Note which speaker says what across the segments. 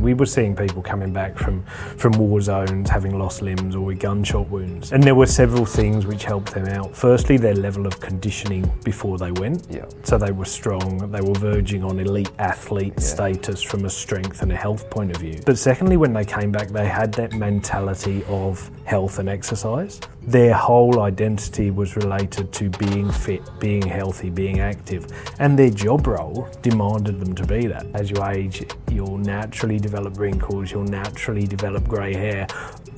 Speaker 1: we were seeing people coming back from war zones, having lost limbs or with gunshot wounds. And there were several things which helped them out. Firstly, their level of conditioning before they went.
Speaker 2: Yeah.
Speaker 1: So they were strong, they were verging on elite athlete status from a strength and a health point of view. But secondly, when they came back, they had that mentality of health and exercise. Their whole identity was related to being fit, being healthy, being active, and their job role demanded them to be that. As you age, you'll naturally develop wrinkles, you'll naturally develop grey hair.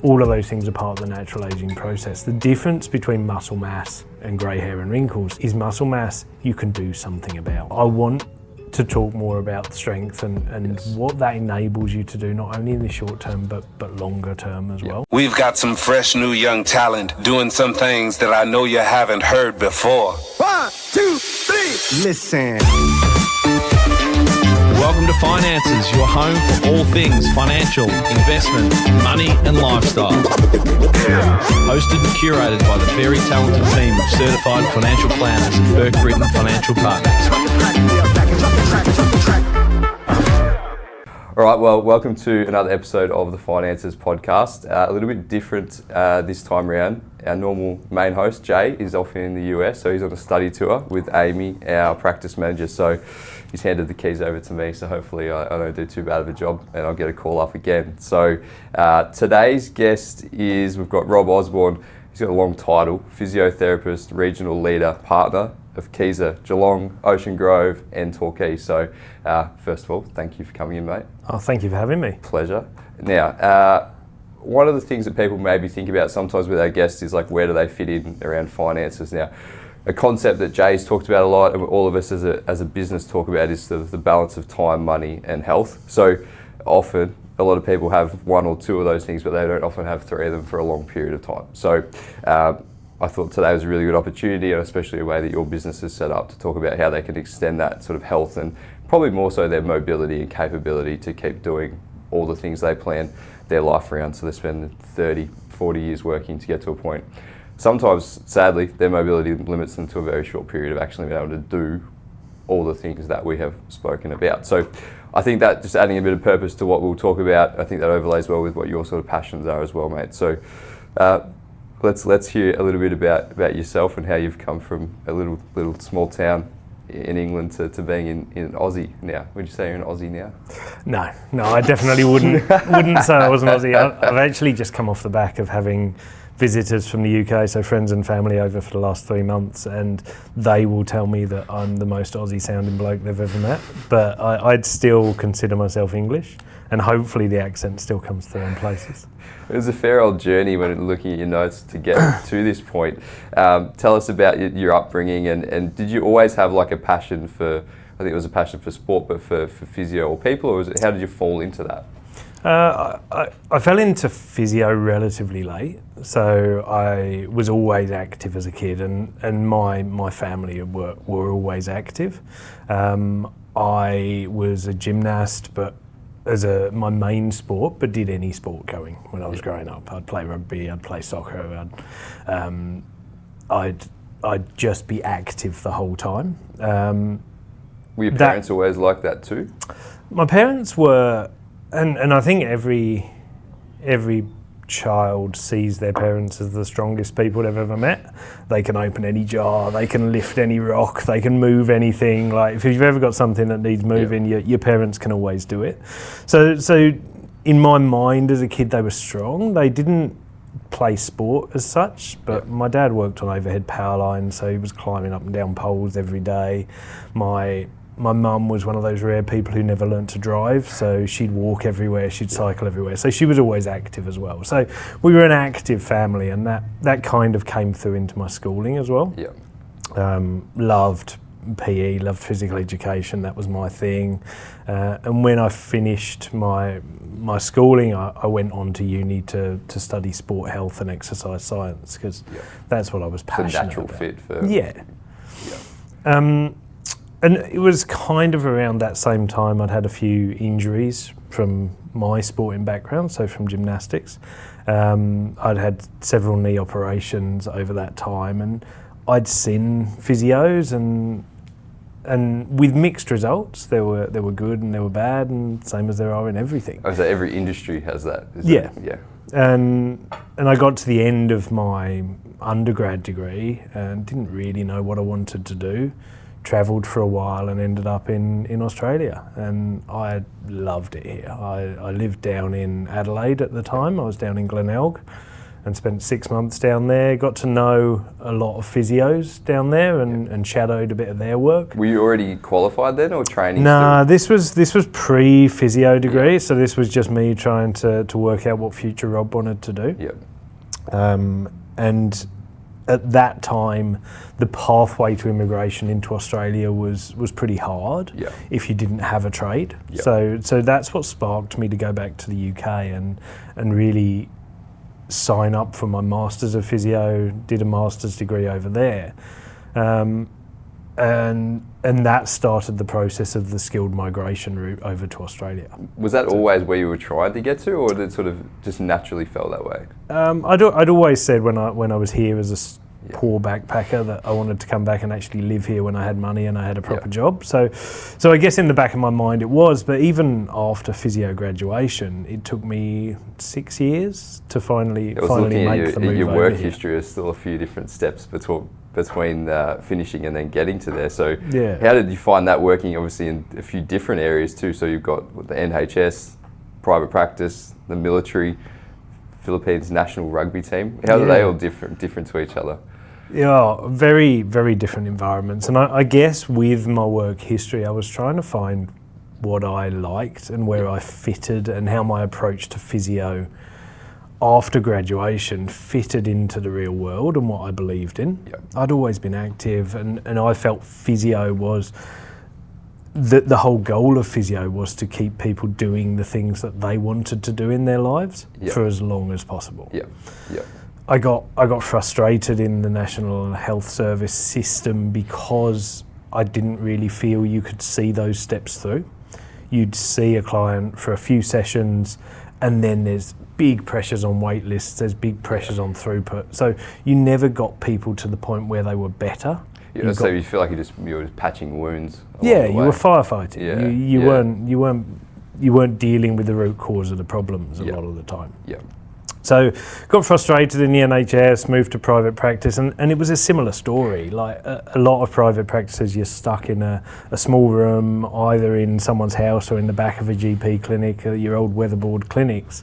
Speaker 1: All of those things are part of the natural aging process. The difference between muscle mass and grey hair and wrinkles is muscle mass you can do something about. I want to talk more about strength and what that enables you to do, not only in the short term but longer term as well.
Speaker 3: We've got some fresh new young talent doing some things that I know you haven't heard before.
Speaker 4: 1, 2, 3, listen.
Speaker 5: Welcome to Finances, your home for all things financial, investment, money and lifestyle. Hosted and curated by the very talented team of certified financial planners and Burke Britton Financial Partners.
Speaker 2: All right, well, welcome to another episode of the Finances podcast. A little bit different this time around. Our normal main host, Jay, is off in the US, so he's on a study tour with Amy, our practice manager. So he's handed the keys over to me, so hopefully I don't do too bad of a job and I'll get a call up again. So today's guest is, we've got Rob Osborne. He's got a long title, physiotherapist, regional leader, partner of Kieser Geelong, Ocean Grove and Torquay. So first of all, thank you for coming in, mate.
Speaker 1: Oh, thank you for having me.
Speaker 2: Pleasure. Now, one of the things that people maybe think about sometimes with our guests is like, where do they fit in around finances? Now, a concept that Jay's talked about a lot and all of us as a business talk about is the balance of time, money and health. So often a lot of people have one or two of those things, but they don't often have three of them for a long period of time. So I thought today was a really good opportunity, and especially a way that your business is set up, to talk about how they can extend that sort of health and probably more so their mobility and capability to keep doing all the things they plan their life around. So they spend 30, 40 years working to get to a point. Sometimes, sadly, their mobility limits them to a very short period of actually being able to do all the things that we have spoken about. So I think that just adding a bit of purpose to what we'll talk about, I think that overlays well with what your sort of passions are as well, mate. So let's hear a little bit about yourself and how you've come from a little small town in England to being in Aussie now. Would you say you're an Aussie now?
Speaker 1: No, I definitely wouldn't say I was an Aussie. I've actually just come off the back of having visitors from the UK, so friends and family over for the last 3 months, and they will tell me that I'm the most Aussie sounding bloke they've ever met, but I'd still consider myself English, and hopefully the accent still comes through in places.
Speaker 2: It was a fair old journey when looking at your notes to get to this point. Tell us about your upbringing, and did you always have like a passion for, I think it was a passion for sport, but for physio or people, or how did you fall into that?
Speaker 1: I fell into physio relatively late, so I was always active as a kid, and my family were always active. I was a gymnast, but as my main sport, but did any sport going when I was growing up. I'd play rugby, I'd play soccer, I'd just be active the whole time.
Speaker 2: Were your parents always like that too?
Speaker 1: My parents were, and I think every child sees their parents as the strongest people they've ever met. They can open any jar, they can lift any rock, they can move anything. Like if you've ever got something that needs moving, your parents can always do it. So in my mind as a kid, they were strong. They didn't play sport as such, but my dad worked on overhead power lines, so he was climbing up and down poles every day. My mum was one of those rare people who never learnt to drive, so she'd walk everywhere, she'd cycle everywhere, so she was always active as well. So we were an active family, and that kind of came through into my schooling as well. Loved PE, loved physical education, that was my thing. And when I finished my schooling, I went on to uni to study sport, health and exercise science, because that's what I was passionate about.
Speaker 2: It's a natural fit for...
Speaker 1: And it was kind of around that same time I'd had a few injuries from my sporting background, so from gymnastics. I'd had several knee operations over that time, and I'd seen physios, and and with mixed results. There were good and there were bad, and same as there are in everything.
Speaker 2: Oh, so every industry has that?
Speaker 1: Yeah.
Speaker 2: Yeah.
Speaker 1: And I got to the end of my undergrad degree and didn't really know what I wanted to do. Travelled for a while and ended up in Australia, and I loved it here. I lived down in Adelaide at the time. I was down in Glenelg and spent 6 months down there. Got to know a lot of physios down there and shadowed a bit of their work.
Speaker 2: Were you already qualified then, or training?
Speaker 1: Nah, this was pre-physio degree, so this was just me trying to work out what future Rob wanted to do.
Speaker 2: Yeah.
Speaker 1: And at that time, the pathway to immigration into Australia was pretty hard if you didn't have a trade. So that's what sparked me to go back to the UK and really sign up for my Masters of Physio, did a Master's degree over there. And that started the process of the skilled migration route over to Australia.
Speaker 2: Was that always where you were trying to get to, or did it sort of just naturally fell that way?
Speaker 1: I'd always said when I was here as a poor backpacker that I wanted to come back and actually live here when I had money and I had a proper job. So I guess in the back of my mind it was, but even after physio graduation, it took me 6 years to finally make the move
Speaker 2: your
Speaker 1: over
Speaker 2: work
Speaker 1: here.
Speaker 2: history is still a few different steps between finishing and then getting to there. So
Speaker 1: Yeah.
Speaker 2: how did you find that working, obviously in a few different areas too? So you've got the NHS, private practice, the military, Philippines national rugby team. How are they all different to each other?
Speaker 1: Yeah, very, very different environments. And I guess with my work history, I was trying to find what I liked and where I fitted and how my approach to physio after graduation fitted into the real world and what I believed in.
Speaker 2: Yep.
Speaker 1: I'd always been active, and I felt physio was the whole goal of physio was to keep people doing the things that they wanted to do in their lives for as long as possible.
Speaker 2: Yeah, yeah.
Speaker 1: I got frustrated in the National Health Service system because I didn't really feel you could see those steps through. You'd see a client for a few sessions, and then there's big pressures on wait lists, there's big pressures on throughput. So you never got people to the point where they were better.
Speaker 2: So you feel like you were just patching wounds along
Speaker 1: Yeah,
Speaker 2: the
Speaker 1: you
Speaker 2: way.
Speaker 1: were firefighting.
Speaker 2: Yeah,
Speaker 1: You weren't dealing with the root cause of the problems a lot of the time.
Speaker 2: Yeah.
Speaker 1: So got frustrated in the NHS, moved to private practice, and it was a similar story. Like a lot of private practices, you're stuck in a small room, either in someone's house or in the back of a GP clinic, your old weatherboard clinics,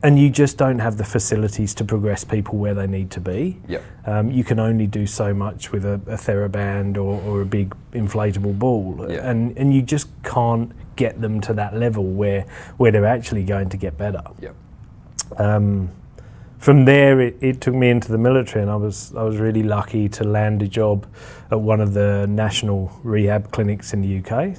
Speaker 1: and you just don't have the facilities to progress people where they need to be.
Speaker 2: Yep.
Speaker 1: You can only do so much with a TheraBand or a big inflatable ball, and you just can't get them to that level where they're actually going to get better.
Speaker 2: Yep.
Speaker 1: From there, it took me into the military, and I was really lucky to land a job at one of the national rehab clinics in the UK.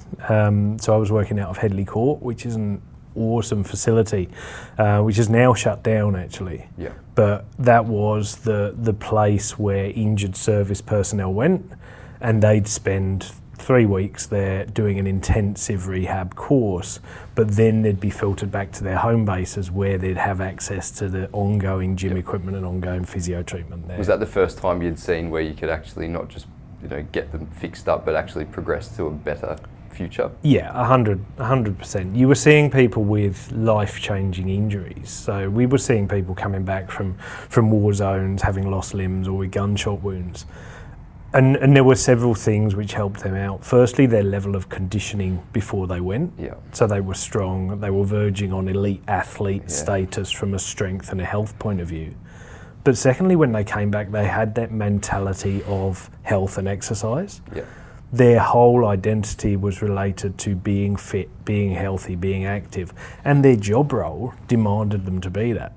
Speaker 1: So I was working out of Headley Court, which is an awesome facility, which is now shut down actually.
Speaker 2: Yeah.
Speaker 1: But that was the place where injured service personnel went, and they'd spend 3 weeks there doing an intensive rehab course, but then they'd be filtered back to their home bases where they'd have access to the ongoing gym equipment and ongoing physio treatment there.
Speaker 2: Was that the first time you'd seen where you could actually not just get them fixed up, but actually progress to a better future?
Speaker 1: Yeah, 100%. You were seeing people with life-changing injuries. So we were seeing people coming back from war zones, having lost limbs or with gunshot wounds. And there were several things which helped them out. Firstly, their level of conditioning before they went.
Speaker 2: Yeah.
Speaker 1: So they were strong, they were verging on elite athlete status from a strength and a health point of view. But secondly, when they came back, they had that mentality of health and exercise.
Speaker 2: Yeah.
Speaker 1: Their whole identity was related to being fit, being healthy, being active, and their job role demanded them to be that.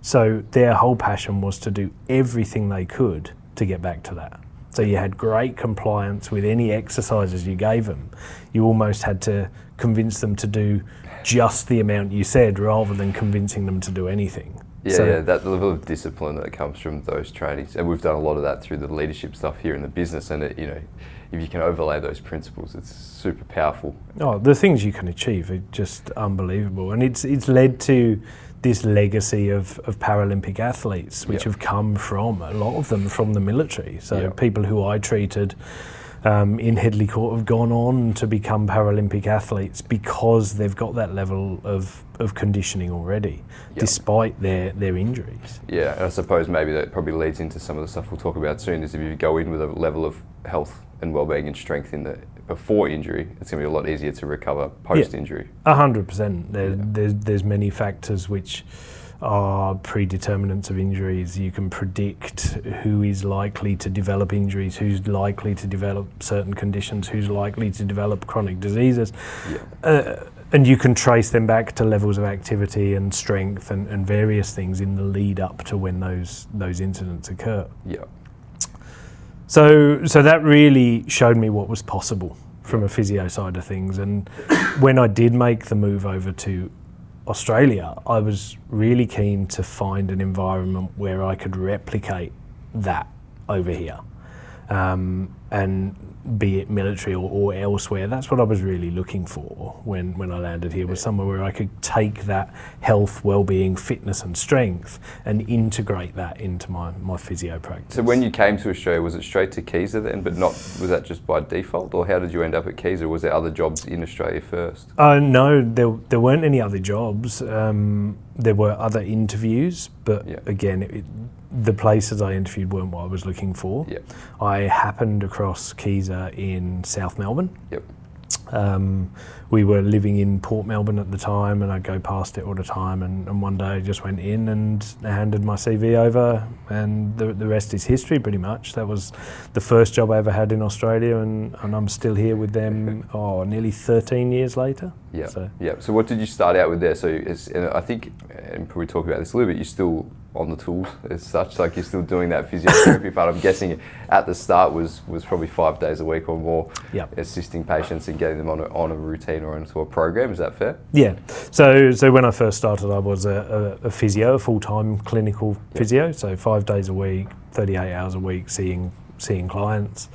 Speaker 1: So their whole passion was to do everything they could to get back to that. So you had great compliance with any exercises you gave them. You almost had to convince them to do just the amount you said rather than convincing them to do anything.
Speaker 2: Yeah, that level of discipline that comes from those trainings, and we've done a lot of that through the leadership stuff here in the business. And if you can overlay those principles, it's super powerful.
Speaker 1: Oh, the things you can achieve are just unbelievable, and it's led to this legacy of Paralympic athletes, which have come from, a lot of them from the military. So people who I treated in Headley Court have gone on to become Paralympic athletes because they've got that level of conditioning already, despite their injuries.
Speaker 2: Yeah, and I suppose maybe that probably leads into some of the stuff we'll talk about soon, is if you go in with a level of health and well-being and strength before injury, it's going to be a lot easier to recover post-injury.
Speaker 1: 100%. There's many factors which are predeterminants of injuries. You can predict who is likely to develop injuries, who's likely to develop certain conditions, who's likely to develop chronic diseases. And you can trace them back to levels of activity and strength and various things in the lead up to when those incidents occur.
Speaker 2: Yeah.
Speaker 1: So that really showed me what was possible from a physio side of things. And when I did make the move over to Australia, I was really keen to find an environment where I could replicate that over here, and be it military or elsewhere. That's what I was really looking for when I landed here, was somewhere where I could take that health, well-being, fitness and strength and integrate that into my physio practice.
Speaker 2: So when you came to Australia, was it straight to Kieser then, but was that just by default, or how did you end up at Kieser? Was there other jobs in Australia first?
Speaker 1: No, there weren't any other jobs. There were other interviews, but again, the places I interviewed weren't what I was looking for.
Speaker 2: Yep.
Speaker 1: I happened across Kieser in South Melbourne.
Speaker 2: Yep.
Speaker 1: We were living in Port Melbourne at the time, and I'd go past it all the time, and one day I just went in and handed my CV over, and the rest is history pretty much. That was the first job I ever had in Australia, and I'm still here with them nearly 13 years later.
Speaker 2: Yeah. So what did you start out with there? So and I think, and probably talk about this a little bit, you're still on the tools as such, like you're still doing that physiotherapy part. I'm guessing at the start was probably 5 days a week or more, assisting patients and getting them on a routine or into a program. Is that fair? Yeah.
Speaker 1: So when I first started, I was a physio, a full-time clinical physio. So 5 days a week, 38 hours a week, seeing clients.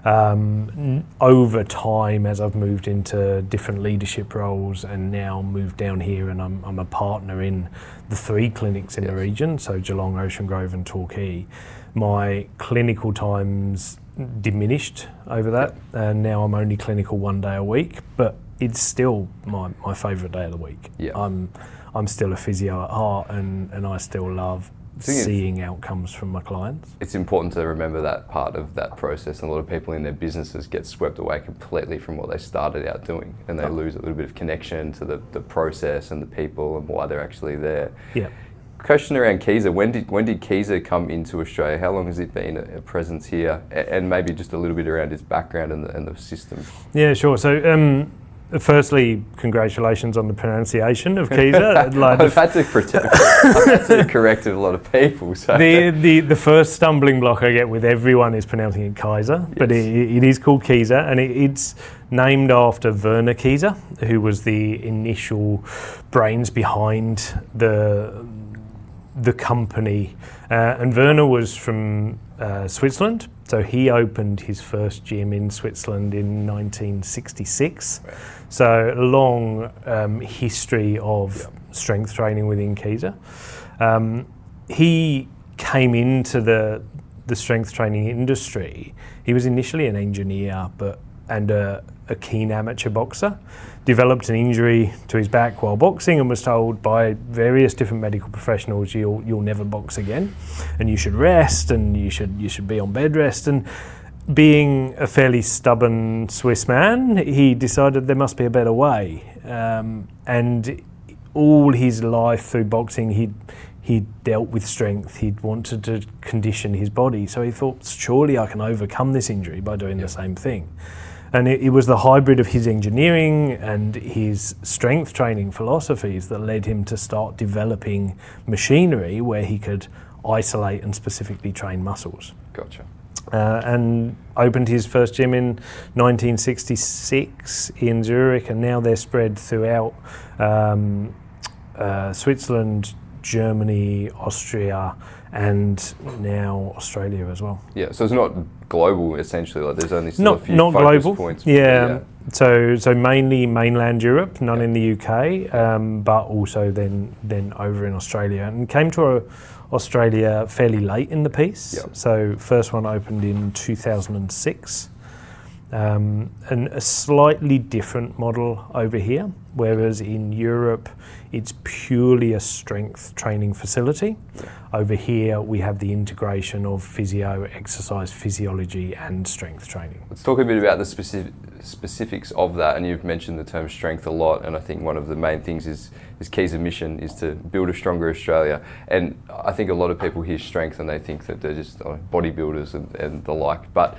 Speaker 1: Over time, as I've moved into different leadership roles and now moved down here, and I'm a partner in the 3 clinics in the region, so Geelong, Ocean Grove and Torquay, my clinical times diminished over that, and now I'm only clinical 1 day a week, but it's still my favourite day of the week. I'm still a physio at heart, and I still love seeing outcomes from my clients.
Speaker 2: It's important to remember that part of that process, and a lot of people in their businesses get swept away completely from what they started out doing, and they lose a little bit of connection to the process and the people and why they're actually there. Question around Kieser, when did Kieser come into Australia? How long has it been a presence here? And maybe just a little bit around its background and the system.
Speaker 1: Yeah, sure. So firstly, congratulations on the pronunciation of Kieser.
Speaker 2: I've had to correct a lot of people. So.
Speaker 1: The first stumbling block I get with everyone is pronouncing it Kaiser, but it is called Kieser, and it's named after Werner Kieser, who was the initial brains behind the company. And Werner was from Switzerland, so he opened his first gym in Switzerland in 1966. So a long history of strength training within Kieser. He came into the strength training industry. He was initially an engineer, and a keen amateur boxer. Developed an injury to his back while boxing and was told by various different medical professionals, you'll never box again, and you should rest, and you should be on bed rest. And being a fairly stubborn Swiss man, he decided there must be a better way. And all his life through boxing, he dealt with strength. He'd wanted to condition his body, so he thought, surely I can overcome this injury by doing the same thing. And it was the hybrid of his engineering and his strength training philosophies that led him to start developing machinery where he could isolate and specifically train muscles.
Speaker 2: Gotcha.
Speaker 1: And opened his first gym in 1966 in Zurich, and now they're spread throughout Switzerland, Germany, Austria, and now Australia as well.
Speaker 2: Yeah, so it's not global essentially. Like there's only still a few
Speaker 1: not
Speaker 2: focus
Speaker 1: global
Speaker 2: points.
Speaker 1: Yeah. So mainly mainland Europe, none in the UK, but also then over in Australia, and came to Australia fairly late in the piece. So first one opened in 2006. And a slightly different model over here, whereas in Europe it's purely a strength training facility. Over here we have the integration of physio, exercise physiology and strength training.
Speaker 2: Let's talk a bit about the specifics of that, and you've mentioned the term strength a lot, and I think one of the main things is Kieser's mission is to build a stronger Australia. And I think a lot of people hear strength and they think that they're just bodybuilders and the like, but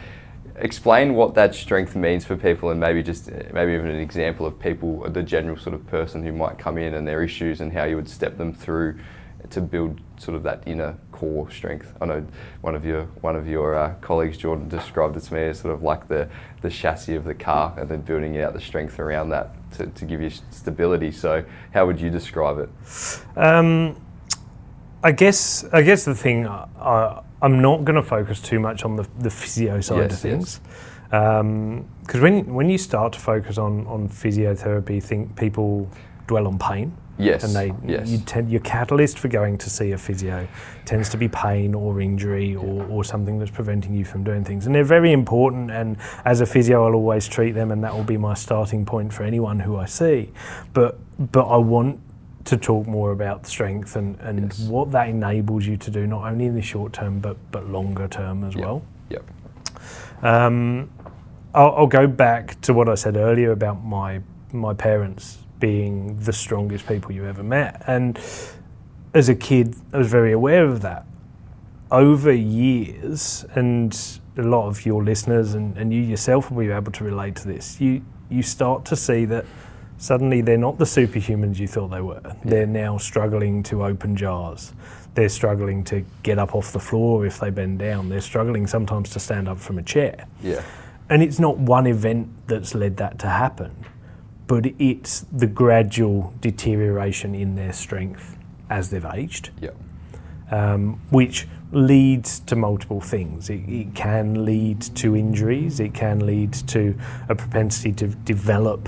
Speaker 2: explain what that strength means for people, and maybe even an example of people, the general sort of person who might come in and their issues, and how you would step them through to build sort of that inner core strength. I know one of your colleagues, Jordan, described it to me as sort of like the chassis of the car, and then building out the strength around that to give you stability. So how would you describe it?
Speaker 1: I guess the thing, I'm not going to focus too much on the physio side of things, because when you start to focus on physiotherapy, people dwell on pain.
Speaker 2: Yes.
Speaker 1: And your catalyst for going to see a physio tends to be pain or injury or something that's preventing you from doing things. And they're very important, and as a physio I'll always treat them, and that will be my starting point for anyone who I see. But I want to talk more about strength and what that enables you to do, not only in the short term but longer term as well.
Speaker 2: Yep.
Speaker 1: I'll go back to what I said earlier about my parents being the strongest people you ever met, and as a kid I was very aware of that. Over years, and a lot of your listeners and you yourself will be able to relate to this, you start to see that suddenly they're not the superhumans you thought they were. They're now struggling to open jars. They're struggling to get up off the floor if they bend down. They're struggling sometimes to stand up from a chair.
Speaker 2: Yeah.
Speaker 1: And it's not one event that's led that to happen, but it's the gradual deterioration in their strength as they've aged, which leads to multiple things. It can lead to injuries. It can lead to a propensity to develop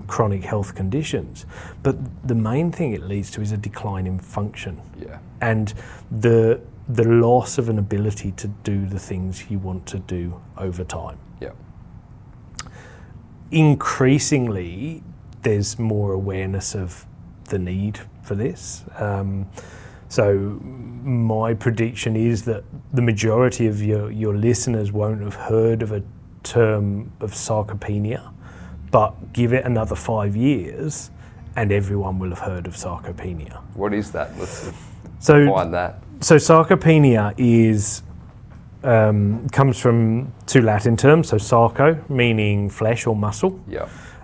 Speaker 1: chronic health conditions, but the main thing it leads to is a decline in function, and the loss of an ability to do the things you want to do over time. Increasingly, there's more awareness of the need for this. So my prediction is that the majority of your listeners won't have heard of a term of sarcopenia, but give it another 5 years and everyone will have heard of sarcopenia.
Speaker 2: What is that? Let's define that.
Speaker 1: So sarcopenia comes from two Latin terms, so sarco meaning flesh or muscle,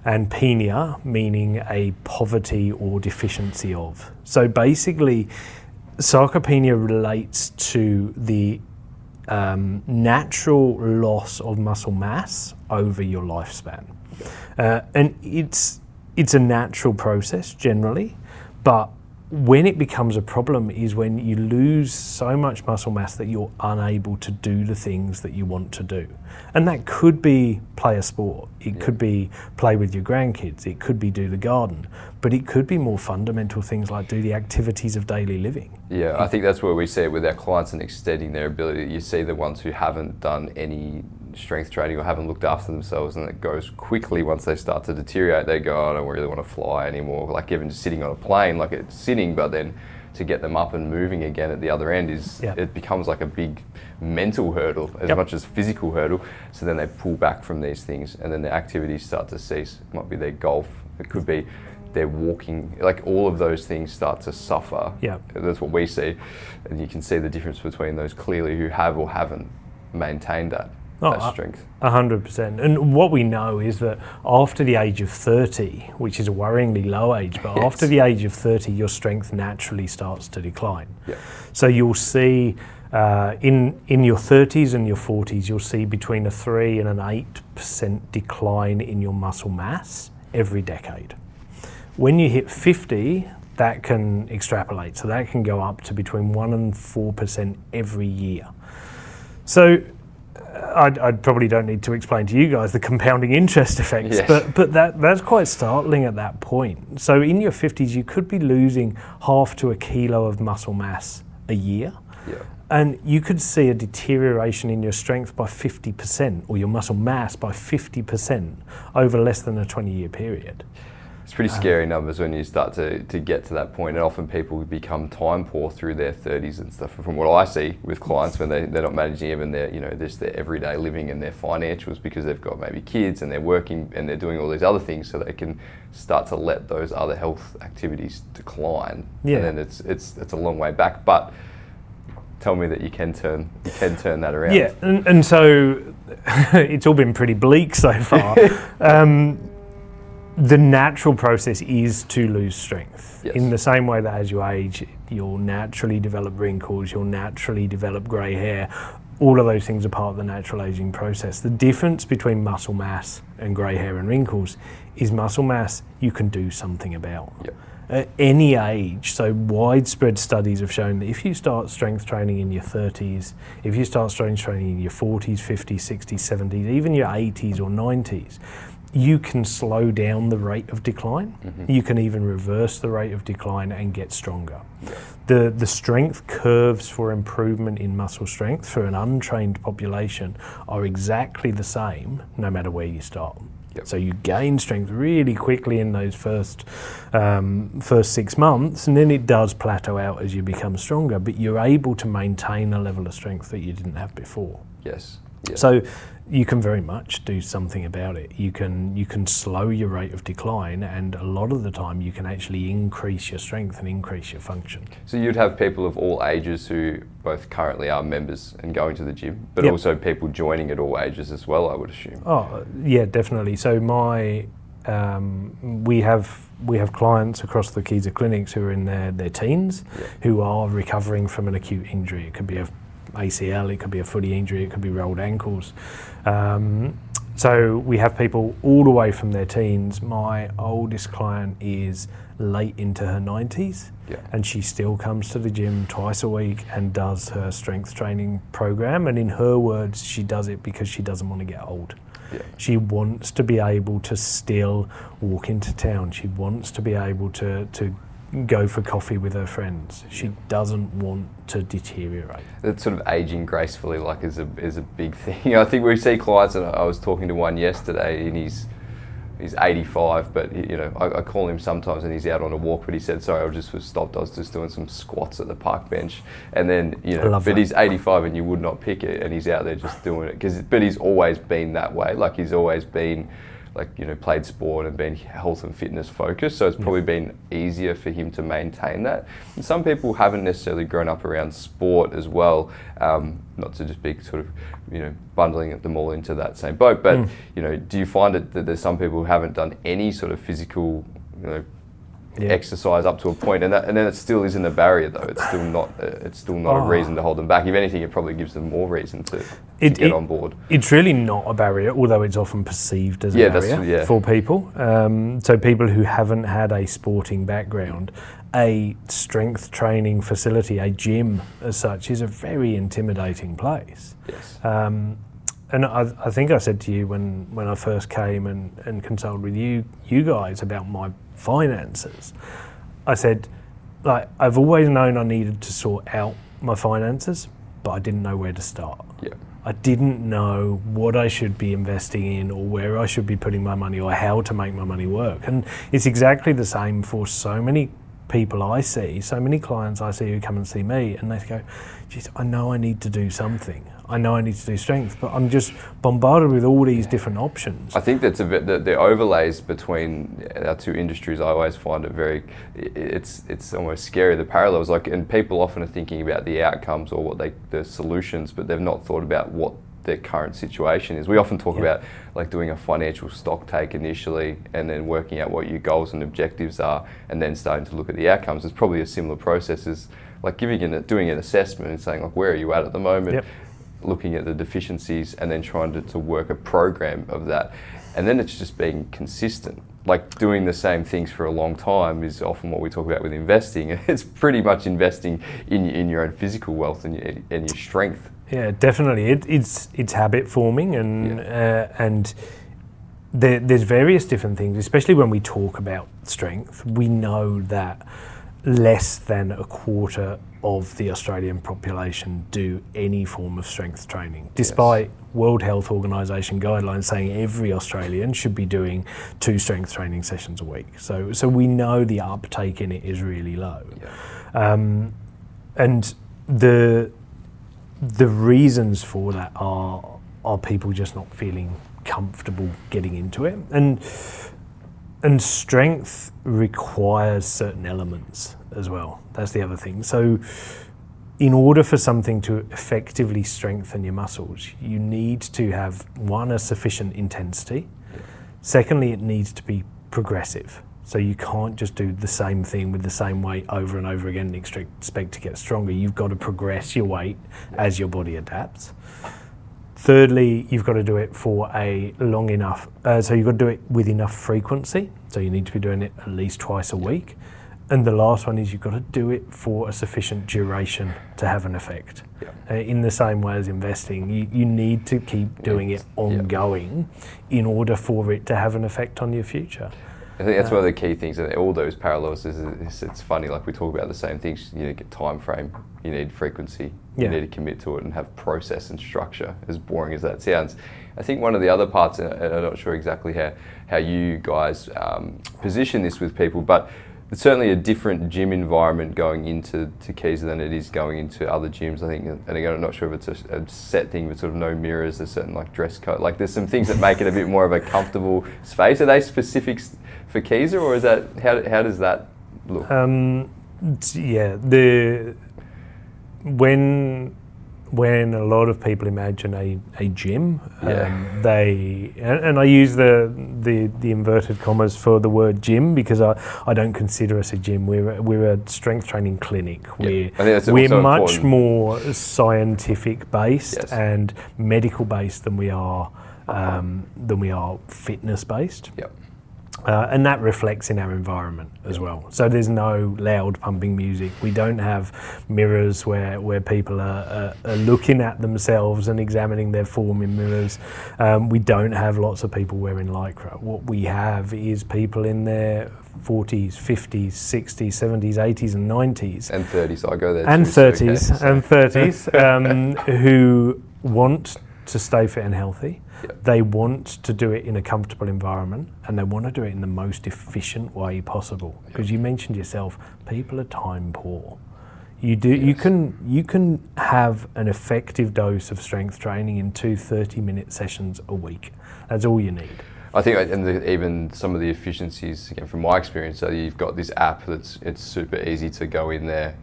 Speaker 1: and penia meaning a poverty or deficiency of. So basically sarcopenia relates to the natural loss of muscle mass over your lifespan. And it's a natural process generally, but when it becomes a problem is when you lose so much muscle mass that you're unable to do the things that you want to do. And that could be play a sport, it could be play with your grandkids, it could be do the garden, but it could be more fundamental things like do the activities of daily living.
Speaker 2: I think that's where we see it with our clients and extending their ability. You see the ones who haven't done any strength training or haven't looked after themselves, and it goes quickly once they start to deteriorate. They go, I don't really want to fly anymore. Like even just sitting on a plane, like it's sitting, but then to get them up and moving again at the other end it becomes like a big mental hurdle as much as physical hurdle. So then they pull back from these things, and then the activities start to cease. It might be their golf, it could be their walking, like all of those things start to suffer. That's what we see, and you can see the difference between those clearly who have or haven't maintained that strength.
Speaker 1: 100%. And what we know is that after the age of 30, which is a worryingly low age, but after the age of 30, your strength naturally starts to decline. So you'll see in your 30s and your 40s, you'll see between a 3 and an 8% decline in your muscle mass every decade. When you hit 50, that can extrapolate. So that can go up to between 1 and 4% every year. So I probably don't need to explain to you guys the compounding interest effects, but that's quite startling at that point. So in your 50s, you could be losing 0.5 to 1 kilo of muscle mass a year.
Speaker 2: Yeah.
Speaker 1: And you could see a deterioration in your strength by 50% or your muscle mass by 50% over less than a 20-year period.
Speaker 2: It's pretty scary numbers when you start to get to that point, and often people become time poor through their 30s and stuff. From what I see with clients when they're not managing even their, just their everyday living and their financials, because they've got maybe kids and they're working and they're doing all these other things, so they can start to let those other health activities decline.
Speaker 1: Yeah.
Speaker 2: And then it's a long way back. But tell me that you can turn that around.
Speaker 1: Yeah, and so it's all been pretty bleak so far. The natural process is to lose strength.
Speaker 2: Yes.
Speaker 1: In the same way that as you age, you'll naturally develop wrinkles, you'll naturally develop grey hair. All of those things are part of the natural aging process. The difference between muscle mass and grey hair and wrinkles is muscle mass you can do something about.
Speaker 2: Yep.
Speaker 1: At any age, so widespread studies have shown that if you start strength training in your 30s, if you start strength training in your 40s, 50s, 60s, 70s, even your 80s or 90s, you can slow down the rate of decline. Mm-hmm. You can even reverse the rate of decline and get stronger. Yeah. The strength curves for improvement in muscle strength for an untrained population are exactly the same no matter where you start.
Speaker 2: Yep.
Speaker 1: So you gain strength really quickly in those first 6 months, and then it does plateau out as you become stronger, but you're able to maintain a level of strength that you didn't have before.
Speaker 2: Yes. Yeah.
Speaker 1: So you can very much do something about it. You can slow your rate of decline, and a lot of the time you can actually increase your strength and increase your function.
Speaker 2: So you'd have people of all ages who both currently are members and going to the gym, but
Speaker 1: Yep.
Speaker 2: also people joining at all ages as well, I would assume.
Speaker 1: Oh, yeah, definitely. So we have clients across the Kieser clinics who are in their teens,
Speaker 2: Yeah.
Speaker 1: who are recovering from an acute injury. It could be a ACL, it could be a footy injury, it could be rolled ankles. So we have people all the way from their teens. My oldest client is late into her 90s,
Speaker 2: Yeah.
Speaker 1: and she still comes to the gym twice a week and does her strength training program. And in her words, she does it because she doesn't want to get old.
Speaker 2: Yeah.
Speaker 1: She wants to be able to still walk into town. She wants to be able to go for coffee with her friends. She doesn't want to deteriorate.
Speaker 2: That sort of aging gracefully, like, is a big thing. I think we see clients, and I was talking to one yesterday, and he's 85, but I call him sometimes, and he's out on a walk. But he said, "Sorry, I just was stopped. I was just doing some squats at the park bench." And then but he's 85, and you would not pick it, and he's out there just doing it but he's always been that way. Like, he's always been, played sport and been health and fitness focused, so it's probably been easier for him to maintain that. And some people haven't necessarily grown up around sport as well, not to just be sort of, bundling them all into that same boat, but, do you find that there's some people who haven't done any sort of physical, exercise up to a point, and then it still isn't a barrier though? It's still not a reason to hold them back. If anything, it probably gives them more reason to get on board.
Speaker 1: It's really not a barrier, although it's often perceived as a barrier for people. So people who haven't had a sporting background, a strength training facility, a gym as such, is a very intimidating place.
Speaker 2: Yes.
Speaker 1: And I think I said to you when I first came and consulted with you guys about my finances, I said, I've always known I needed to sort out my finances, but I didn't know where to start.
Speaker 2: Yeah.
Speaker 1: I didn't know what I should be investing in or where I should be putting my money or how to make my money work. And it's exactly the same for so many people I see, so many clients I see who come and see me, and they go, geez, I know I need to do something. I know I need to do strength, but I'm just bombarded with all these different options.
Speaker 2: I think that's the overlays between our two industries. I always find it it's almost scary, the parallels. And people often are thinking about the outcomes or the solutions, but they've not thought about what their current situation is. We often talk about doing a financial stock take initially, and then working out what your goals and objectives are, and then starting to look at the outcomes. It's probably a similar process as doing an assessment and saying, where are you at the moment?
Speaker 1: Yep.
Speaker 2: Looking at the deficiencies, and then trying to work a program of that. And then it's just being consistent. Doing the same things for a long time is often what we talk about with investing. It's pretty much investing in your own physical wealth and your strength.
Speaker 1: Yeah, definitely. It's habit forming, and there's various different things, especially when we talk about strength. We know that less than a quarter of the Australian population do any form of strength training, despite World Health Organisation guidelines saying every Australian should be doing 2 strength training sessions a week. So we know the uptake in it is really low. And the reasons for that are people just not feeling comfortable getting into it. And strength requires certain elements as well. That's the other thing. So in order for something to effectively strengthen your muscles, you need to have, one, a sufficient intensity. Secondly, it needs to be progressive. So you can't just do the same thing with the same weight over and over again and expect to get stronger. You've got to progress your weight as your body adapts. Thirdly, you've got to do it for a long enough, so you've got to do it with enough frequency. So you need to be doing it at least twice a week. And the last one is you've got to do it for a sufficient duration to have an effect. In the same way as investing, you need to keep doing it ongoing in order for it to have an effect on your future.
Speaker 2: I think that's one of the key things, and all those parallels is it's funny, like we talk about the same things. You need time frame, you need frequency, you need to commit to it and have process and structure, as boring as that sounds. I think one of the other parts, and I'm not sure exactly how you guys position this with people, but it's certainly a different gym environment going into Kieser than it is going into other gyms. I think, and again, I'm not sure if it's a set thing with sort of no mirrors, there's certain like dress code, like there's some things that make it a bit more of a comfortable space. Are they specifics for Kieser, or is that how does that look?
Speaker 1: When a lot of people imagine a gym, they and I use the inverted commas for the word gym because I don't consider us a gym. We're a strength training clinic. We're much more scientific based and medical based than we are fitness based. And that reflects in our environment as well. So there's no loud pumping music. We don't have mirrors where people are looking at themselves and examining their form in mirrors. We don't have lots of people wearing Lycra. What we have is people in their 40s, 50s, 60s, 70s, 80s and 90s.
Speaker 2: And 30s, I go there
Speaker 1: and
Speaker 2: too.
Speaker 1: 30s, okay. And 30s who want to stay fit and healthy. They want to do it in a comfortable environment and they want to do it in the most efficient way possible. Because you mentioned yourself, people are time poor. You can have an effective dose of strength training in 2 30-minute sessions a week. That's all you need.
Speaker 2: I think, and even some of the efficiencies, again, from my experience, so you've got this app it's super easy to go in there,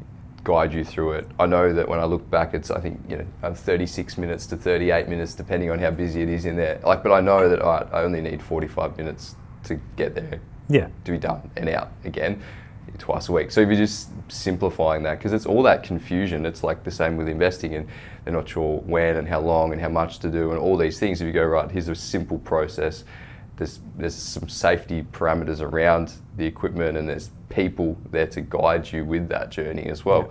Speaker 2: guide you through it. I know that when I look back, it's, I think, 36 minutes to 38 minutes, depending on how busy it is in there. But I know that I only need 45 minutes to get there, to be done and out again twice a week. So if you're just simplifying that, because it's all that confusion. It's like the same with investing, and they're not sure when and how long and how much to do and all these things. If you go, right, here's a simple process. There's some safety parameters around the equipment and there's people there to guide you with that journey as well.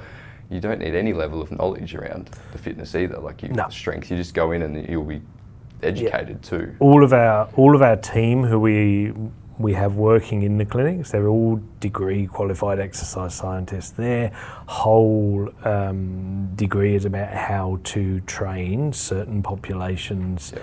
Speaker 2: You don't need any level of knowledge around the fitness either. Like strength, you just go in and you'll be educated too.
Speaker 1: All of our team who we have working in the clinics, they're all degree qualified exercise scientists. Their whole degree is about how to train certain populations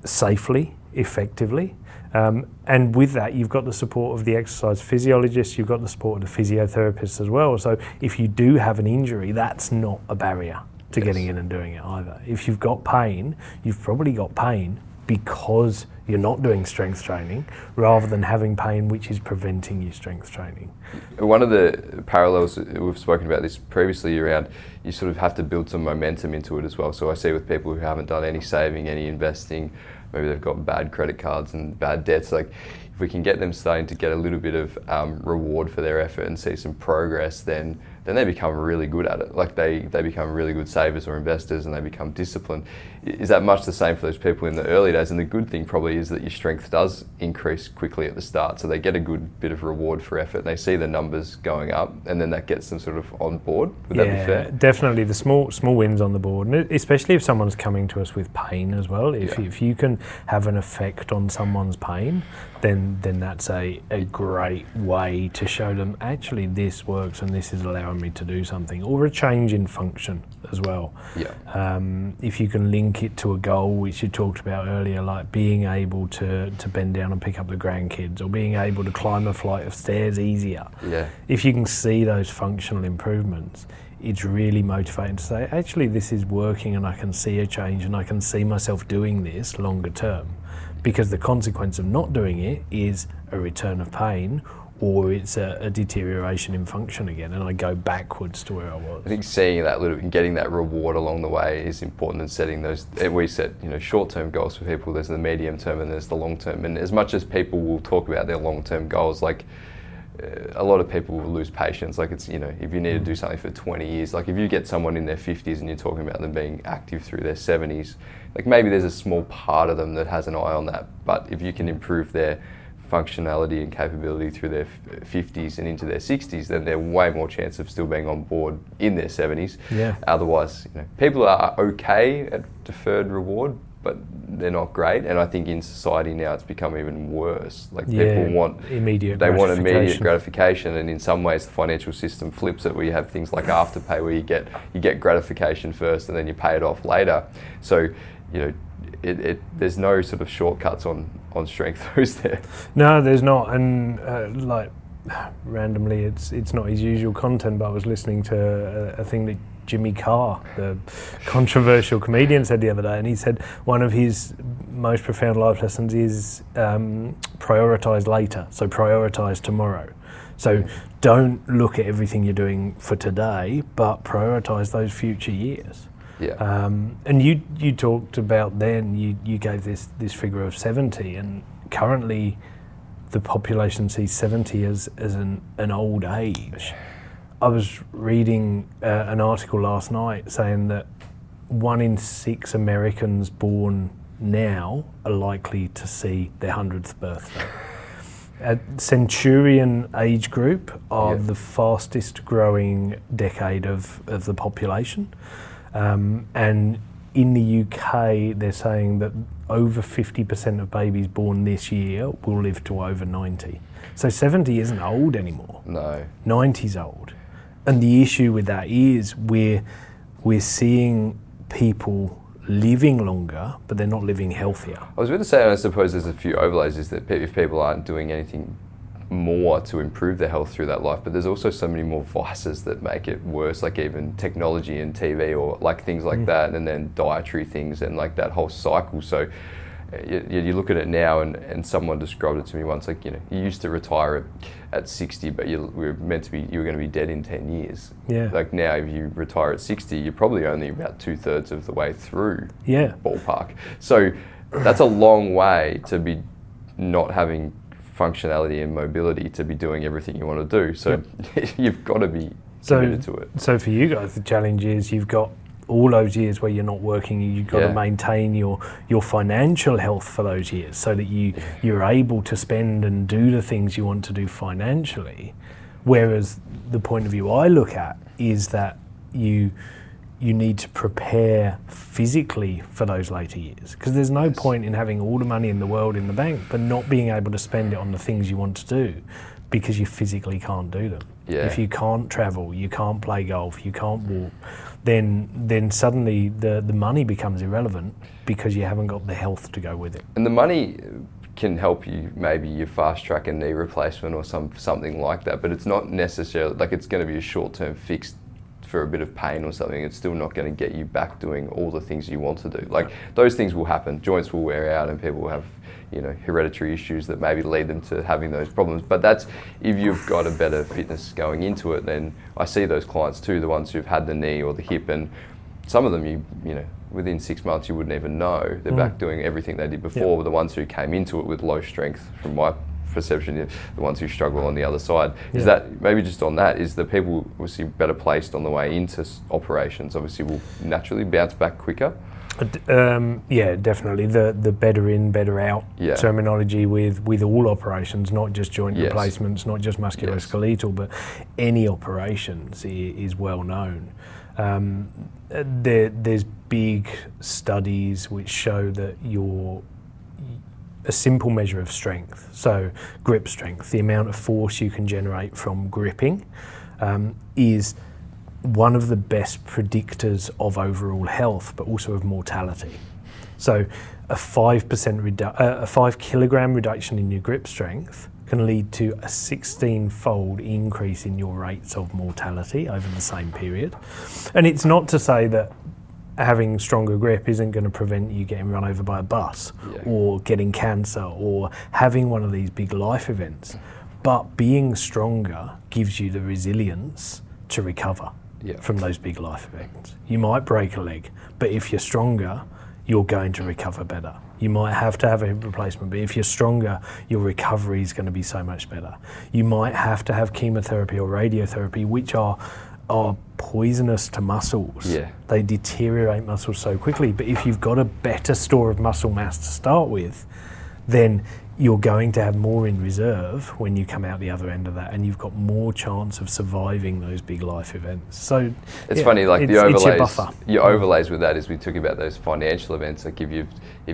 Speaker 1: safely, effectively. And with that, you've got the support of the exercise physiologist, you've got the support of the physiotherapist as well. So if you do have an injury, that's not a barrier to getting in and doing it either. If you've got pain, you've probably got pain because you're not doing strength training rather than having pain which is preventing you strength training.
Speaker 2: One of the parallels, we've spoken about this previously, around you sort of have to build some momentum into it as well. So I see with people who haven't done any saving, any investing, maybe they've got bad credit cards and bad debts, like if we can get them starting to get a little bit of reward for their effort and see some progress, then they become really good at it. Like they become really good savers or investors and they become disciplined. Is that much the same for those people in the early days? And the good thing probably is that your strength does increase quickly at the start. So they get a good bit of reward for effort. They see the numbers going up and then that gets them sort of on board. Would that be fair?
Speaker 1: Definitely the small wins on the board. And especially if someone's coming to us with pain as well. If you can have an effect on someone's pain, then then that's a great way to show them actually this works and this is allowing me to do something, or a change in function as well.
Speaker 2: Yeah.
Speaker 1: If you can link it to a goal, which you talked about earlier, like being able to bend down and pick up the grandkids, or being able to climb a flight of stairs easier.
Speaker 2: Yeah.
Speaker 1: If you can see those functional improvements, it's really motivating to say, actually, this is working and I can see a change and I can see myself doing this longer term. Because the consequence of not doing it is a return of pain, or it's a deterioration in function again, and I go backwards to where I was.
Speaker 2: I think seeing that little and getting that reward along the way is important, in setting those. We set, short-term goals for people. There's the medium term and there's the long term. And as much as people will talk about their long-term goals, like a lot of people will lose patience. Like it's, if you need to do something for 20 years, like if you get someone in their 50s and you're talking about them being active through their 70s, like maybe there's a small part of them that has an eye on that. But if you can improve their functionality and capability through their 50s and into their 60s, then they're way more chance of still being on board in their 70s.
Speaker 1: Yeah.
Speaker 2: Otherwise, people are okay at deferred reward, but they're not great. And I think in society now it's become even worse. Like people want
Speaker 1: immediate
Speaker 2: gratification, and in some ways the financial system flips it, where you have things like afterpay, where you get gratification first and then you pay it off later. So there's no sort of shortcuts on strength, is there?
Speaker 1: No, there's not. And randomly, it's not his usual content, but I was listening to a thing that Jimmy Carr, the controversial comedian, said the other day, and he said one of his most profound life lessons is prioritise later, so prioritise tomorrow. So don't look at everything you're doing for today, but prioritise those future years.
Speaker 2: Yeah.
Speaker 1: And you talked about then, you gave this figure of 70, and currently the population sees 70 as an old age. I was reading an article last night saying that 1 in 6 Americans born now are likely to see their 100th birthday. Centurion age group are the fastest growing decade of the population. And in the UK, they're saying that over 50% of babies born this year will live to over 90. So 70 isn't old anymore.
Speaker 2: No.
Speaker 1: 90's old. And the issue with that is we're seeing people living longer, but they're not living healthier.
Speaker 2: I was going to say, and I suppose there's a few overlays, is that if people aren't doing anything more to improve their health through that life, but there's also so many more vices that make it worse, like even technology and TV, or like things like that, and then dietary things and like that whole cycle. So you look at it now, and someone described it to me once, like, you used to retire at 60, but you were going to be dead in 10 years.
Speaker 1: Yeah.
Speaker 2: Like now, if you retire at 60, you're probably only about 2/3 of the way through.
Speaker 1: Yeah.
Speaker 2: Ballpark. So that's a long way to be not having functionality and mobility to be doing everything you want to do. So you've got to be committed to it.
Speaker 1: So for you guys, the challenge is you've got all those years where you're not working, you've got to maintain your financial health for those years, so that you're able to spend and do the things you want to do financially. Whereas the point of view I look at is that you need to prepare physically for those later years, because there's no point in having all the money in the world in the bank but not being able to spend it on the things you want to do, because you physically can't do them.
Speaker 2: Yeah.
Speaker 1: If you can't travel, you can't play golf, you can't walk, then suddenly the money becomes irrelevant, because you haven't got the health to go with it.
Speaker 2: And the money can help you, maybe you fast track a knee replacement or something like that, but it's not necessarily like it's going to be a short-term fix for a bit of pain or something. It's still not going to get you back doing all the things you want to do. Like those things will happen. Joints will wear out and people will have, hereditary issues that maybe lead them to having those problems. But that's, if you've got a better fitness going into it, then I see those clients too, the ones who've had the knee or the hip, and some of them within 6 months you wouldn't even know they're back doing everything they did before. But the ones who came into it with low strength, from my perception, the ones who struggle on the other side, is that maybe just on that is the people obviously better placed on the way into operations obviously will naturally bounce back quicker. Definitely the better in, better out terminology with all operations, not just joint replacements, not just musculoskeletal, but any operations is well known. There's big studies which show that
Speaker 1: a simple measure of strength. So grip strength, the amount of force you can generate from gripping, is one of the best predictors of overall health, but also of mortality. So a 5 kilogram reduction in your grip strength can lead to a 16-fold increase in your rates of mortality over the same period. And it's not to say that having stronger grip isn't going to prevent you getting run over by a bus or getting cancer or having one of these big life events, but being stronger gives you the resilience to recover from those big life events. You might break a leg, but if you're stronger, you're going to recover better. You might have to have a hip replacement, but if you're stronger, your recovery is going to be so much better. You might have to have chemotherapy or radiotherapy, which are poisonous to muscles. They deteriorate muscles so quickly, but if you've got a better store of muscle mass to start with, then you're going to have more in reserve when you come out the other end of that, and you've got more chance of surviving those big life events. So
Speaker 2: it's funny, like the overlays, your overlays with that is we talk about those financial events. Like if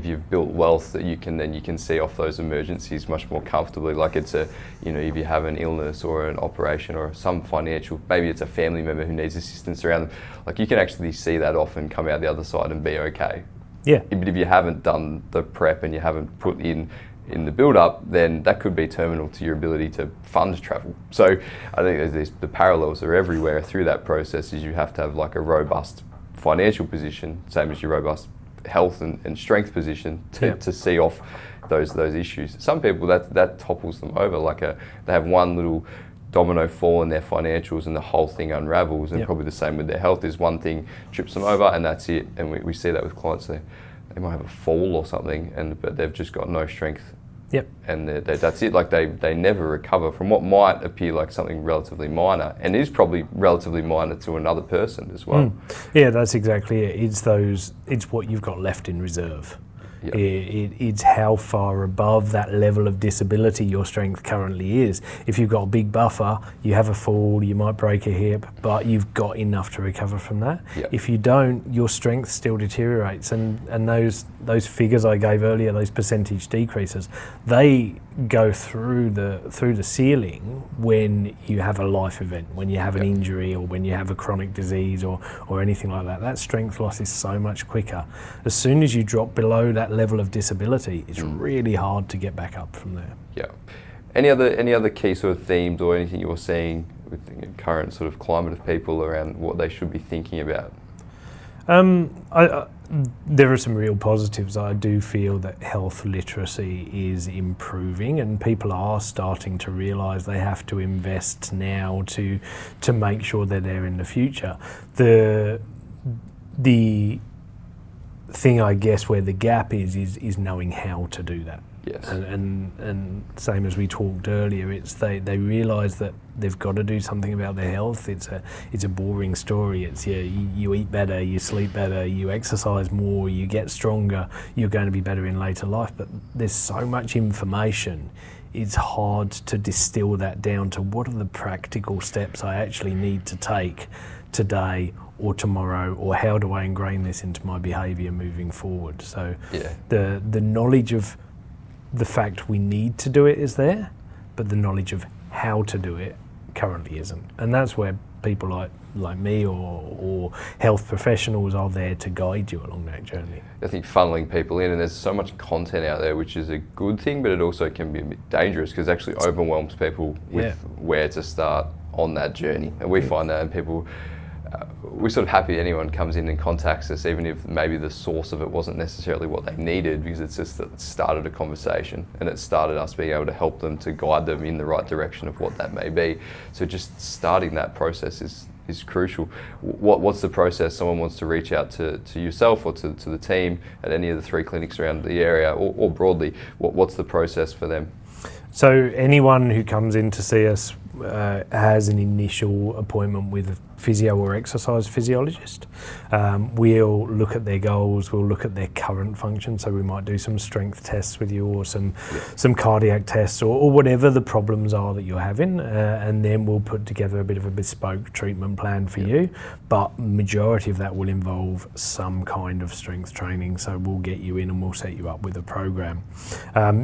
Speaker 2: you've built wealth that you can see off those emergencies much more comfortably. Like it's if you have an illness or an operation or some financial, maybe it's a family member who needs assistance around them. Like you can actually see that off and come out the other side and be okay. But if you haven't done the prep and you haven't put in the build-up, then that could be terminal to your ability to fund travel. So I think the parallels are everywhere through that process. Is you have to have like a robust financial position, same as your robust health and strength position to see off those issues. Some people that topples them over, they have one little domino fall in their financials and the whole thing unravels, and probably the same with their health. Is one thing trips them over and that's it. And we see that with clients. They might have a fall or something, but they've just got no strength. And that's it. Like they never recover from what might appear like something relatively minor, and is probably relatively minor to another person as well.
Speaker 1: Yeah, that's exactly it. It's what you've got left in reserve. It's how far above that level of disability your strength currently is. If you've got a big buffer, you have a fall, you might break a hip, but you've got enough to recover from that. If you don't, your strength still deteriorates, and those figures I gave earlier, those percentage decreases, they go through the ceiling when you have a life event, when you have an injury, or when you have a chronic disease or anything like that. That strength loss is so much quicker. As soon as you drop below that level of disability, it's really hard to get back up from there.
Speaker 2: Any other key sort of themes or anything you're seeing with the current sort of climate of people around what they should be thinking about?
Speaker 1: There are some real positives. I do feel that health literacy is improving, and people are starting to realise they have to invest now to make sure they're there in the future. The thing, I guess, where the gap is knowing how to do that. And same as we talked earlier, it's they realise that they've got to do something about their health. It's a boring story. It's you eat better, you sleep better, you exercise more, you get stronger, you're going to be better in later life. But there's so much information, it's hard to distill that down to what are the practical steps I actually need to take today or tomorrow, or how do I ingrain this into my behaviour moving forward. So the knowledge of the fact we need to do it is there, but the knowledge of how to do it currently isn't. And that's where people like me or health professionals are there to guide you along that journey.
Speaker 2: I think funneling people in, and there's so much content out there, which is a good thing, but it also can be a bit dangerous because it actually overwhelms people with where to start on that journey. And we find that, and people, we're sort of happy anyone comes in and contacts us, even if maybe the source of it wasn't necessarily what they needed, because it's just that it started a conversation and it started us being able to help them, to guide them in the right direction of what that may be. So just starting that process is crucial. What's the process? Someone wants to reach out to yourself or to the team at any of the 3 clinics around the area, or broadly, what's the process for them?
Speaker 1: So anyone who comes in to see us, has an initial appointment with a physio or exercise physiologist. We'll look at their goals, we'll look at their current function, so we might do some strength tests with you or some cardiac tests or whatever the problems are that you're having, and then we'll put together a bit of a bespoke treatment plan for you, but majority of that will involve some kind of strength training, so we'll get you in and we'll set you up with a program.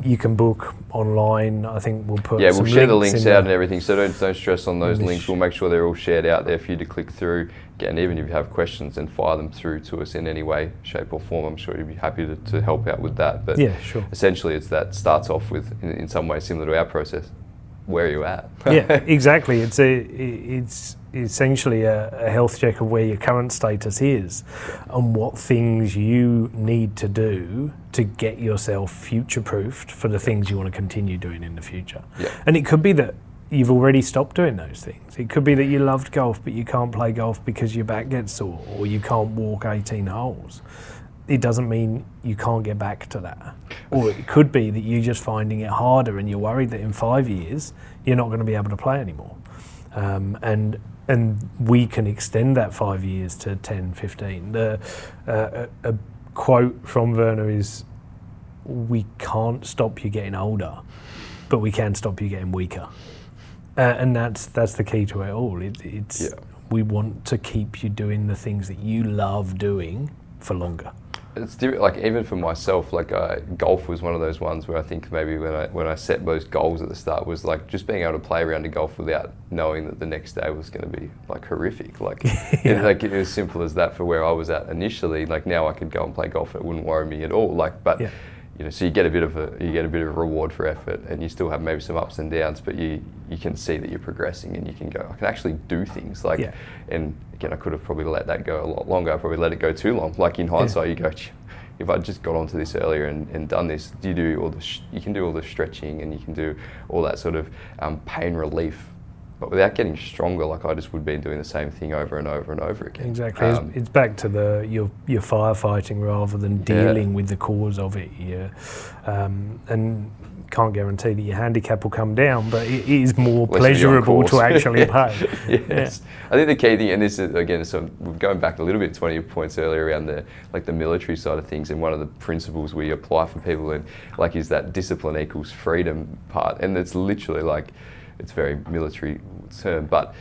Speaker 1: You can book online. I think we'll put
Speaker 2: we'll share the
Speaker 1: links
Speaker 2: links out and everything, so don't stress on those links. We'll make sure they're all shared out there for you to click through. Again, even if you have questions, then fire them through to us in any way, shape or form. I'm sure you'd be happy to help out with that. But essentially it's that starts off with, in some way similar to our process, where are you at?
Speaker 1: Yeah, exactly. It's essentially a health check of where your current status is and what things you need to do to get yourself future-proofed for the things you want to continue doing in the future. Yeah. And it could be that you've already stopped doing those things. It could be that you loved golf, but you can't play golf because your back gets sore or you can't walk 18 holes. It doesn't mean you can't get back to that. Or it could be that you're just finding it harder and you're worried that in 5 years you're not going to be able to play anymore. And we can extend that 5 years to 10, 15. A quote from Werner is, we can't stop you getting older, but we can stop you getting weaker. And that's the key to it all. We want to keep you doing the things that you love doing for longer.
Speaker 2: It's like, even for myself, like golf was one of those ones where I think maybe when I set those goals at the start was like just being able to play around of golf without knowing that the next day was going to be like horrific. Like, like it was simple as that for where I was at initially. Like now I could go and play golf, it wouldn't worry me at all. Like, but you know, so you get a bit of a reward for effort, and you still have maybe some ups and downs, but you can see that you're progressing, and you can go, I can actually do things. Like, and again, I could have probably let that go a lot longer. I probably let it go too long. Like in hindsight, you go, if I just got onto this earlier and done this, you can do all the stretching and you can do all that sort of pain relief, but without getting stronger. Like I just would be doing the same thing over and over and over again.
Speaker 1: Exactly. It's back to your firefighting rather than dealing with the cause of it. And can't guarantee that your handicap will come down, but it is more pleasurable to actually play.
Speaker 2: Yes. I think the key thing, and this is again, so we're going back a little bit to one of your points earlier around the military side of things, and one of the principles we apply for people, and like is that discipline equals freedom part, and it's literally like, it's very military term, but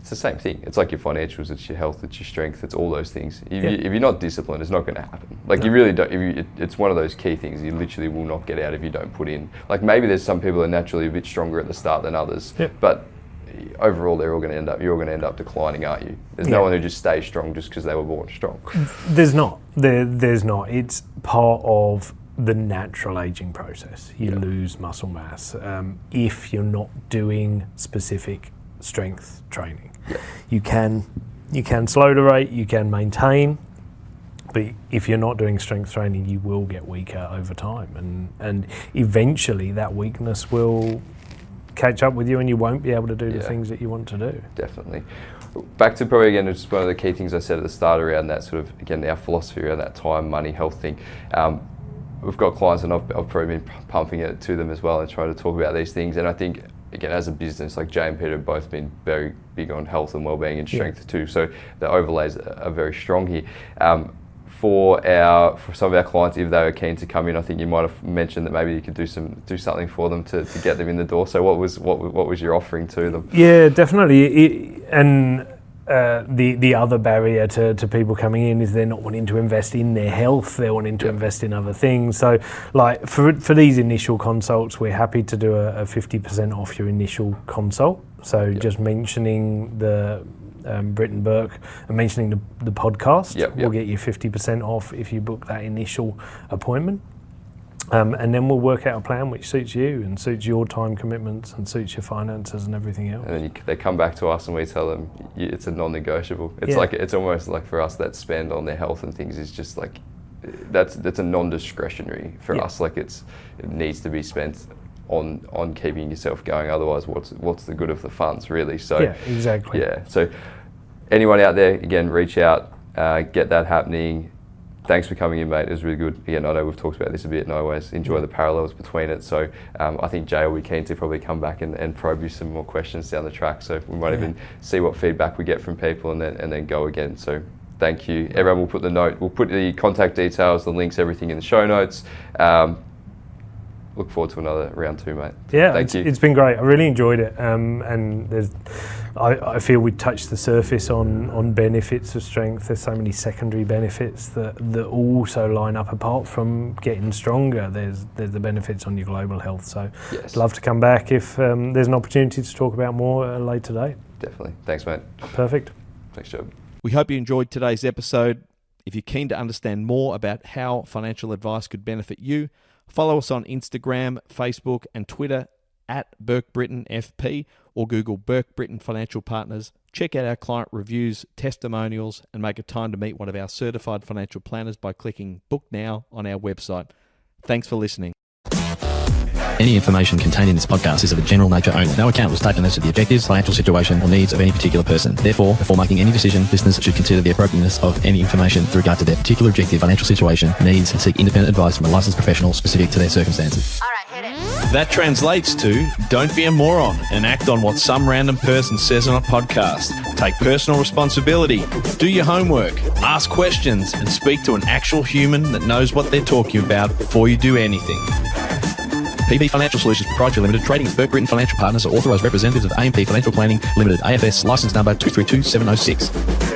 Speaker 2: it's the same thing. It's like your financials, it's your health, it's your strength, it's all those things. If you're not disciplined, it's not going to happen. Like you really don't. It's one of those key things you literally will not get out if you don't put in. Like maybe there's some people that are naturally a bit stronger at the start than others, but overall you're all going to end up declining, aren't you? There's no one who just stays strong just because they were born strong.
Speaker 1: There's not. There's not. It's part of the natural aging process. You lose muscle mass if you're not doing specific strength training. You can slow the rate, you can maintain, but if you're not doing strength training, you will get weaker over time, and eventually that weakness will catch up with you and you won't be able to do the things that you want to do.
Speaker 2: Definitely. Back to probably again, just one of the key things I said at the start around that sort of, again, our philosophy around that time, money, health thing. We've got clients, and I've probably been pumping it to them as well and trying to talk about these things. And I think, again, as a business, like Jay and Peter have both been very big on health and wellbeing and strength too. So the overlays are very strong here. For some of our clients, if they were keen to come in, I think you might have mentioned that maybe you could do something for them to get them in the door. So what was your offering to them? Yeah,
Speaker 1: definitely. The other barrier to people coming in is they're not wanting to invest in their health, they're wanting to invest in other things. So like for these initial consults, we're happy to do a 50% off your initial consult. So just mentioning the Britton Burke and mentioning the podcast will get you 50% off if you book that initial appointment. And then we'll work out a plan which suits you and suits your time commitments and suits your finances and everything else.
Speaker 2: And then they come back to us and we tell them it's a non-negotiable. It's like, it's almost like for us that spend on their health and things is just like, that's a non-discretionary for us. Like it needs to be spent on keeping yourself going. Otherwise, what's the good of the funds really? So
Speaker 1: exactly.
Speaker 2: So anyone out there, again, reach out, get that happening. Thanks for coming in, mate. It was really good. Again, I know we've talked about this a bit, and I always enjoy the parallels between it. So I think Jay will be keen to probably come back and probe you some more questions down the track. So we might even see what feedback we get from people and then go again. So thank you. Everyone will put the contact details, the links, everything in the show notes. Look forward to another round 2, mate.
Speaker 1: Yeah,
Speaker 2: Thank you.
Speaker 1: It's been great. I really enjoyed it, and I feel we touched the surface on benefits of strength. There's so many secondary benefits that also line up apart from getting stronger. There's the benefits on your global health. So I'd love to come back if there's an opportunity to talk about more at a later date.
Speaker 2: Definitely. Thanks, mate.
Speaker 1: Perfect.
Speaker 2: Thanks, Joe.
Speaker 5: We hope you enjoyed today's episode. If you're keen to understand more about how financial advice could benefit you, follow us on Instagram, Facebook and Twitter at Burke Britain FP, or Google Burke Britain Financial Partners. Check out our client reviews, testimonials, and make a time to meet one of our certified financial planners by clicking Book Now on our website. Thanks for listening.
Speaker 6: Any information contained in this podcast is of a general nature only. No account was taken as to the objectives, financial situation, or needs of any particular person. Therefore, before making any decision, listeners should consider the appropriateness of any information with regard to their particular objective, financial situation, needs, and seek independent advice from a licensed professional specific to their circumstances.
Speaker 7: All right, hit it.
Speaker 5: That translates to don't be a moron and act on what some random person says on a podcast. Take personal responsibility, do your homework, ask questions, and speak to an actual human that knows what they're talking about before you do anything. PB Financial Solutions Proprietary Limited, trading as Burke Britain Financial Partners, are authorised representatives of AMP Financial Planning Limited, AFS licence number 232706.